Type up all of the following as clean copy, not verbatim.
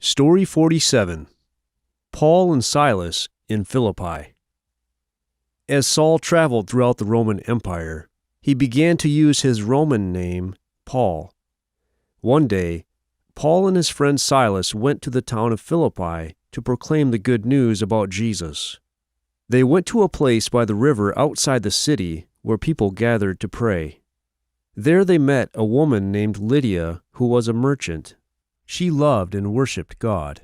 Story 47. Paul and Silas in Philippi. As Saul traveled throughout the Roman Empire, he began to use his Roman name, Paul. One day, Paul and his friend Silas went to the town of Philippi to proclaim the good news about Jesus. They went to a place by the river outside the city where people gathered to pray. There they met a woman named Lydia who was a merchant. She loved and worshiped God.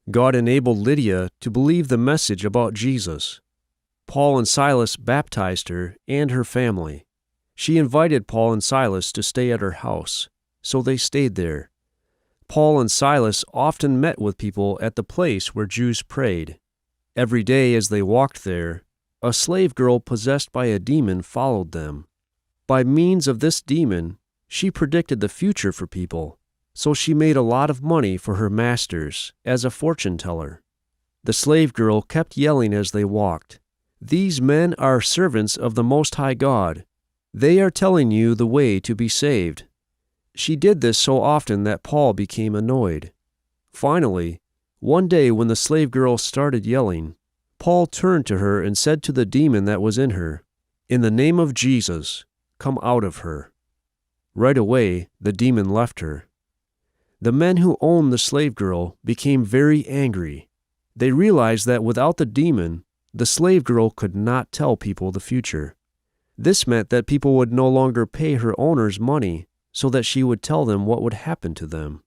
God enabled Lydia to believe the message about Jesus. Paul and Silas baptized her and her family. She invited Paul and Silas to stay at her house, so they stayed there. Paul and Silas often met with people at the place where Jews prayed. Every day as they walked there, a slave girl possessed by a demon followed them. By means of this demon, she predicted the future for people, so she made a lot of money for her masters as a fortune teller. The slave girl kept yelling as they walked, "These men are servants of the Most High God. They are telling you the way to be saved." She did this so often that Paul became annoyed. Finally, one day when the slave girl started yelling, Paul turned to her and said to the demon that was in her, "In the name of Jesus, come out of her." Right away, the demon left her. The men who owned the slave girl became very angry. They realized that without the demon, the slave girl could not tell people the future. This meant that people would no longer pay her owners money so that she would tell them what would happen to them.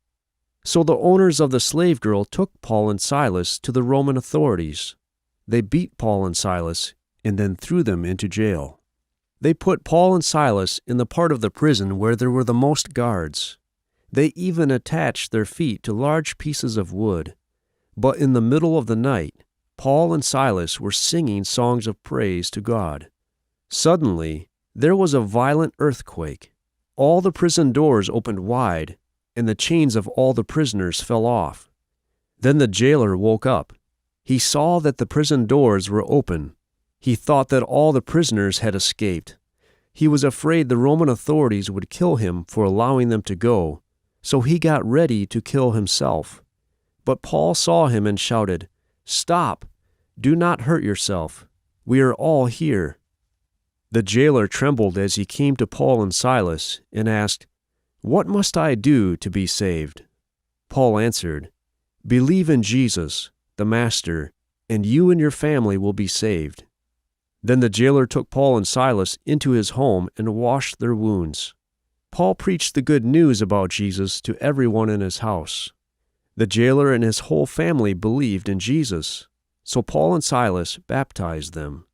So the owners of the slave girl took Paul and Silas to the Roman authorities. They beat Paul and Silas and then threw them into jail. They put Paul and Silas in the part of the prison where there were the most guards. They even attached their feet to large pieces of wood. But in the middle of the night, Paul and Silas were singing songs of praise to God. Suddenly, there was a violent earthquake. All the prison doors opened wide, and the chains of all the prisoners fell off. Then the jailer woke up. He saw that the prison doors were open. He thought that all the prisoners had escaped. He was afraid the Roman authorities would kill him for allowing them to go, so he got ready to kill himself. But Paul saw him and shouted, "Stop! Do not hurt yourself. We are all here." The jailer trembled as he came to Paul and Silas and asked, "What must I do to be saved?" Paul answered, "Believe in Jesus, the Master, and you and your family will be saved." Then the jailer took Paul and Silas into his home and washed their wounds. Paul preached the good news about Jesus to everyone in his house. The jailer and his whole family believed in Jesus, so Paul and Silas baptized them.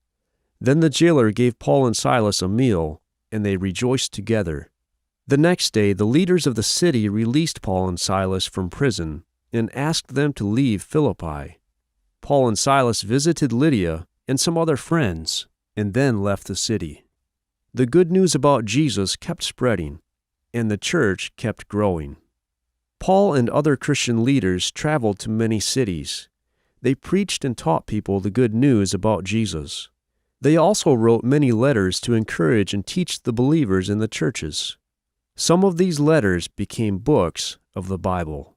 Then the jailer gave Paul and Silas a meal, and they rejoiced together. The next day, the leaders of the city released Paul and Silas from prison and asked them to leave Philippi. Paul and Silas visited Lydia and some other friends, and then left the city. The good news about Jesus kept spreading, and the church kept growing. Paul and other Christian leaders traveled to many cities. They preached and taught people the good news about Jesus. They also wrote many letters to encourage and teach the believers in the churches. Some of these letters became books of the Bible.